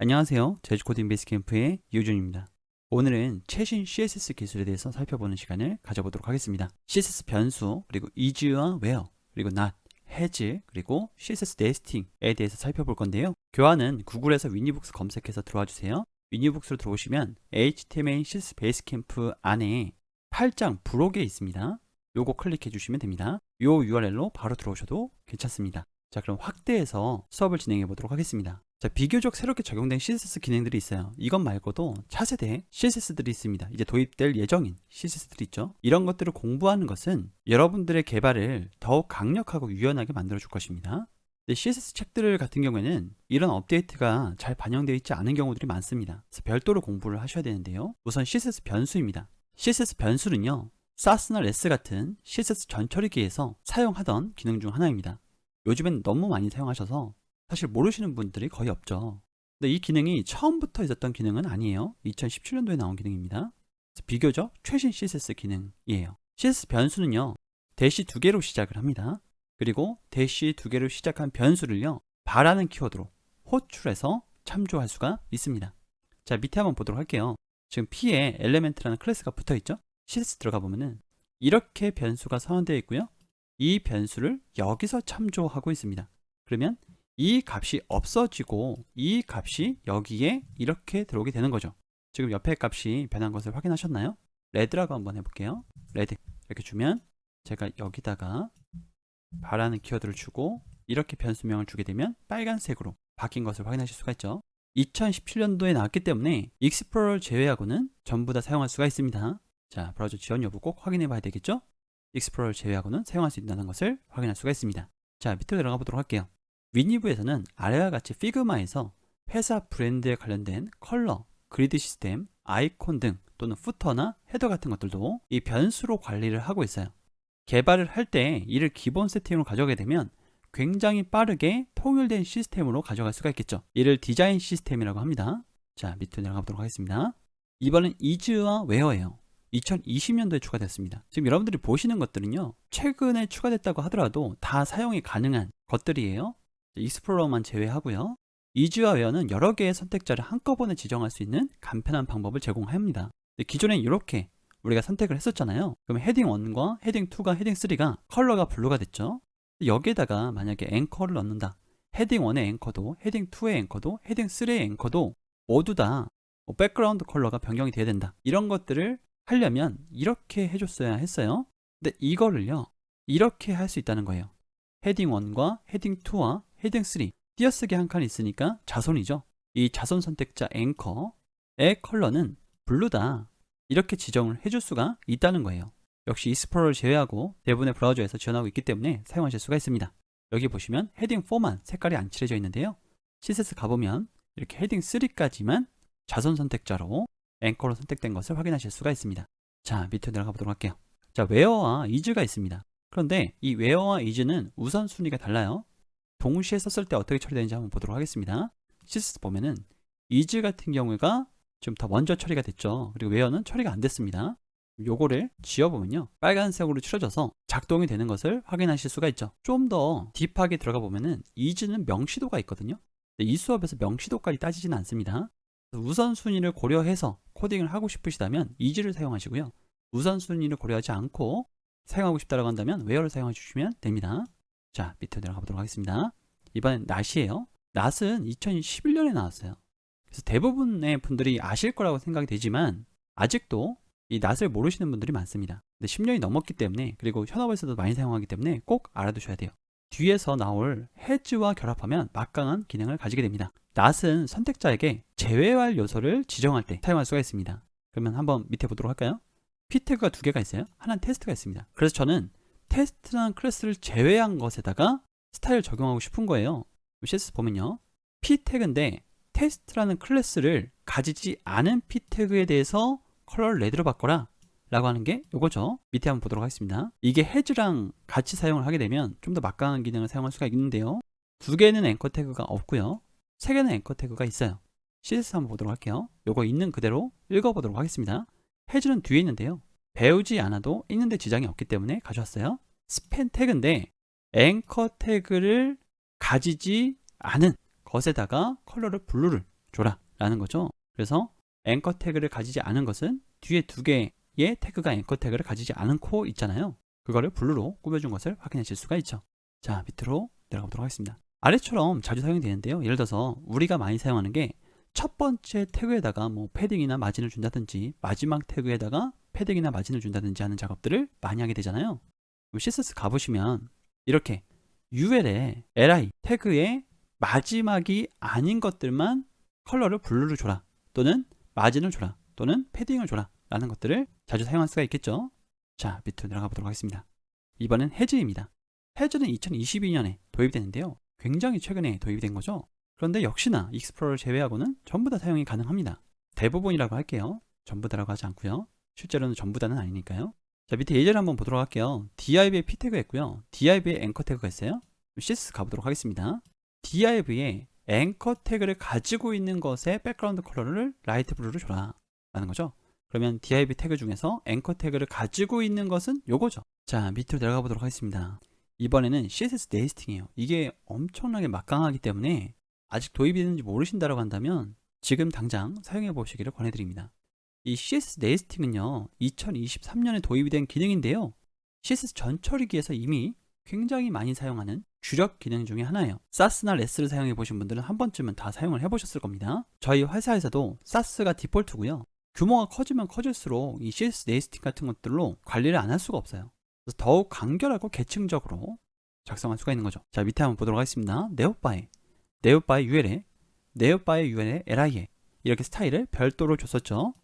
안녕하세요. 제주코딩 베이스캠프의 이우준입니다. 오늘은 최신 CSS 기술에 대해서 살펴보는 시간을 가져보도록 하겠습니다. CSS 변수, 그리고 is와 where, 그리고 not, has, 그리고 CSS 네스팅에 대해서 살펴볼 건데요. 교환은 구글에서 위니북스 검색해서 들어와 주세요. 위니북스로 들어오시면 HTML CSS 베이스캠프 안에 8장 부록에 있습니다. 요거 클릭해 주시면 됩니다. 요 URL로 바로 들어오셔도 괜찮습니다. 자, 그럼 확대해서 수업을 진행해 보도록 하겠습니다. 자, 비교적 새롭게 적용된 CSS 기능들이 있어요. 이것 말고도 차세대 CSS들이 있습니다. 이제 도입될 예정인 CSS들이 있죠. 이런 것들을 공부하는 것은 여러분들의 개발을 더욱 강력하고 유연하게 만들어 줄 것입니다. 근데 CSS 책들 같은 경우에는 이런 업데이트가 잘 반영되어 있지 않은 경우들이 많습니다. 그래서 별도로 공부를 하셔야 되는데요. 우선 CSS 변수입니다. CSS 변수는요, 사스나 레스 같은 CSS 전처리기에서 사용하던 기능 중 하나입니다. 요즘엔 너무 많이 사용하셔서 사실 모르시는 분들이 거의 없죠. 근데 이 기능이 처음부터 있었던 기능은 아니에요. 2017년도에 나온 기능입니다. 그래서 비교적 최신 CSS 기능이에요. CSS 변수는요, 대시 2개로 시작을 합니다. 그리고 대시 2개로 시작한 변수를요, 바라는 키워드로 호출해서 참조할 수가 있습니다. 자, 밑에 한번 보도록 할게요. 지금 P에 엘리멘트라는 클래스가 붙어 있죠. CSS 들어가 보면은 이렇게 변수가 선언되어 있고요. 이 변수를 여기서 참조하고 있습니다. 그러면 이 값이 없어지고 이 값이 여기에 이렇게 들어오게 되는 거죠. 지금 옆에 값이 변한 것을 확인하셨나요? 레드라고 한번 해볼게요. 레드 이렇게 주면 제가 여기다가 바라는 키워드를 주고 이렇게 변수명을 주게 되면 빨간색으로 바뀐 것을 확인하실 수가 있죠. 2017년도에 나왔기 때문에 익스플로러를 제외하고는 전부 다 사용할 수가 있습니다. 자, 브라우저 지원 여부 꼭 확인해 봐야 되겠죠? 익스플로러를 제외하고는 사용할 수 있다는 것을 확인할 수가 있습니다. 자, 밑으로 내려가 보도록 할게요. 위니브에서는 아래와 같이 피그마에서 회사 브랜드에 관련된 컬러, 그리드 시스템, 아이콘 등 또는 후터나 헤더 같은 것들도 이 변수로 관리를 하고 있어요. 개발을 할 때 이를 기본 세팅으로 가져가게 되면 굉장히 빠르게 통일된 시스템으로 가져갈 수가 있겠죠. 이를 디자인 시스템이라고 합니다. 자, 밑으로 내려가 보도록 하겠습니다. 이번엔 is와 where예요. 2020년도에 추가됐습니다. 지금 여러분들이 보시는 것들은요, 최근에 추가됐다고 하더라도 다 사용이 가능한 것들이에요. 익스플로러만 제외하고요. is와 where는 여러 개의 선택자를 한꺼번에 지정할 수 있는 간편한 방법을 제공합니다. 기존에 이렇게 우리가 선택을 했었잖아요. 그럼 헤딩 1과 헤딩 2가 헤딩 3가 컬러가 블루가 됐죠. 여기에다가 만약에 앵커를 넣는다. 헤딩 1의 앵커도 헤딩 2의 앵커도 헤딩 3의 앵커도 모두 다 백그라운드 컬러가 변경이 돼야 된다. 이런 것들을 하려면 이렇게 해줬어야 했어요. 근데 이거를요, 이렇게 할 수 있다는 거예요. 헤딩 1과 헤딩 2와 헤딩 3 띄어쓰기 한 칸 있으니까 자손이죠. 이 자손 선택자 앵커의 컬러는 블루다, 이렇게 지정을 해줄 수가 있다는 거예요. 역시 익스플로러를 제외하고 대부분의 브라우저에서 지원하고 있기 때문에 사용하실 수가 있습니다. 여기 보시면 헤딩 4만 색깔이 안 칠해져 있는데요. CSS 가보면 이렇게 헤딩 3까지만 자손 선택자로 앵커로 선택된 것을 확인하실 수가 있습니다. 자, 밑으로 내려가 보도록 할게요. 자, where와 is가 있습니다. 그런데 이 where와 is는 우선순위가 달라요. 동시에 썼을 때 어떻게 처리되는지 한번 보도록 하겠습니다. CSS 보면은 is 같은 경우가 좀 더 먼저 처리가 됐죠. 그리고 where는 처리가 안 됐습니다. 요거를 지워보면요, 빨간색으로 칠해져서 작동이 되는 것을 확인하실 수가 있죠. 좀 더 딥하게 들어가 보면은 is는 명시도가 있거든요. 이 수업에서 명시도까지 따지지는 않습니다. 우선순위를 고려해서 코딩을 하고 싶으시다면 is를 사용하시고요. 우선순위를 고려하지 않고 사용하고 싶다고 한다면 where를 사용해 주시면 됩니다. 자, 밑으로 내려가 보도록 하겠습니다. 이번엔 not이에요. not은 2011년에 나왔어요. 그래서 대부분의 분들이 아실 거라고 생각이 되지만 아직도 이 not을 모르시는 분들이 많습니다. 근데 10년이 넘었기 때문에, 그리고 현업에서도 많이 사용하기 때문에 꼭 알아두셔야 돼요. 뒤에서 나올 has와 결합하면 막강한 기능을 가지게 됩니다. not은 선택자에게 제외할 요소를 지정할 때 사용할 수가 있습니다. 그러면 한번 밑에 보도록 할까요? p 태그가 2개가 있어요. 하나는 테스트가 있습니다. 그래서 저는 테스트라는 클래스를 제외한 것에다가 스타일을 적용하고 싶은 거예요. CSS 보면요, p 태그인데 테스트라는 클래스를 가지지 않은 p 태그에 대해서 컬러를 레드로 바꿔라 라고 하는 게 이거죠. 밑에 한번 보도록 하겠습니다. 이게 has랑 같이 사용을 하게 되면 좀 더 막강한 기능을 사용할 수가 있는데요, 2개는 앵커 태그가 없고요, 3개는 앵커 태그가 있어요. CSS 한번 보도록 할게요. 요거 있는 그대로 읽어보도록 하겠습니다. has는 뒤에 있는데요, 배우지 않아도 읽는데 지장이 없기 때문에 가져왔어요. 스팬 태그인데 앵커 태그를 가지지 않은 것에다가 컬러를 블루를 줘라 라는 거죠. 그래서 앵커 태그를 가지지 않은 것은 뒤에 두 개의 태그가 앵커 태그를 가지지 않고 있잖아요. 그거를 블루로 꾸며준 것을 확인하실 수가 있죠. 자, 밑으로 내려가 보도록 하겠습니다. 아래처럼 자주 사용이 되는데요. 예를 들어서 우리가 많이 사용하는 게 첫 번째 태그에다가 뭐 패딩이나 마진을 준다든지 마지막 태그에다가 패딩이나 마진을 준다든지 하는 작업들을 많이 하게 되잖아요. CSS 가보시면 이렇게 UL에 li 태그의 마지막이 아닌 것들만 컬러를 블루로 줘라, 또는 마진을 줘라, 또는 패딩을 줘라 라는 것들을 자주 사용할 수가 있겠죠. 자, 밑으로 내려가 보도록 하겠습니다. 이번엔 해즈입니다. 해즈는 2022년에 도입이 되는데요. 굉장히 최근에 도입이 된 거죠. 그런데 역시나 익스플로러를 제외하고는 전부 다 사용이 가능합니다. 대부분이라고 할게요. 전부 다라고 하지 않고요. 실제로는 전부 다는 아니니까요. 자, 밑에 예제를 한번 보도록 할게요. div에 p 태그가 있고요. div에 앵커 태그가 있어요. CSS 가보도록 하겠습니다. div에 앵커 태그를 가지고 있는 것의 백그라운드 컬러를 라이트 블루로 줘라 라는 거죠. 그러면 div 태그 중에서 앵커 태그를 가지고 있는 것은 요거죠. 자, 밑으로 내려가 보도록 하겠습니다. 이번에는 CSS 네스팅이에요. 이게 엄청나게 막강하기 때문에 아직 도입이 되는지 모르신다고 한다면 지금 당장 사용해 보시기를 권해드립니다. 이 CSS 네스팅은요, 2023년에 도입이 된 기능인데요. CSS 전처리기에서 이미 굉장히 많이 사용하는 주력 기능 중에 하나예요. SAS나 REST를 사용해 보신 분들은 한 번쯤은 다 사용을 해보셨을 겁니다. 저희 회사에서도 SAS가 디폴트고요. 규모가 커지면 커질수록 이 CSS 네스팅 같은 것들로 관리를 안 할 수가 없어요. 그래서 더욱 간결하고 계층적으로 작성할 수가 있는 거죠. 자, 밑에 한번 보도록 하겠습니다. 네오바의 UL에 li에 이렇게 스타일을 별도로 줬었죠.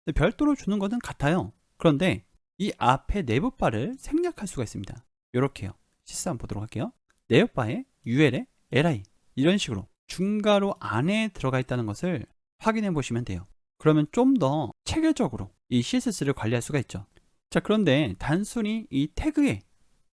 근데 별도로 주는 것은 같아요. 그런데 이 앞에 내부바를 생략할 수가 있습니다. 이렇게요. CSS 한번 보도록 할게요. 네오바의 UL에 li 이런 식으로 중괄호 안에 들어가 있다는 것을 확인해 보시면 돼요. 그러면 좀 더 체계적으로 이 CSS를 관리할 수가 있죠. 자, 그런데 단순히 이 태그의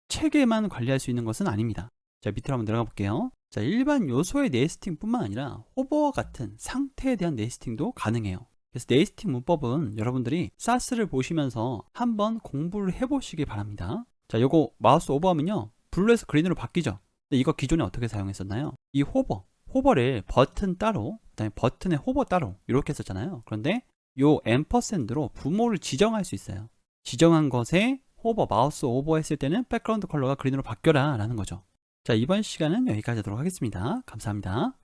체계만 관리할 수 있는 것은 아닙니다. 자, 밑으로 한번 내려가 볼게요. 자, 일반 요소의 네스팅 뿐만 아니라 호버와 같은 상태에 대한 네스팅도 가능해요. 그래서 네스팅 문법은 여러분들이 SAS를 보시면서 한번 공부를 해보시기 바랍니다. 자, 요거 마우스 오버하면요, 블루에서 그린으로 바뀌죠. 근데 이거 기존에 어떻게 사용했었나요? 이 호버를 버튼 따로, 그다음에 버튼의 호버 따로 이렇게 했었잖아요. 그런데 요 앰퍼샌드로 부모를 지정할 수 있어요. 지정한 것에 마우스 오버 했을 때는 백그라운드 컬러가 그린으로 바뀌어라 라는 거죠. 자, 이번 시간은 여기까지 하도록 하겠습니다. 감사합니다.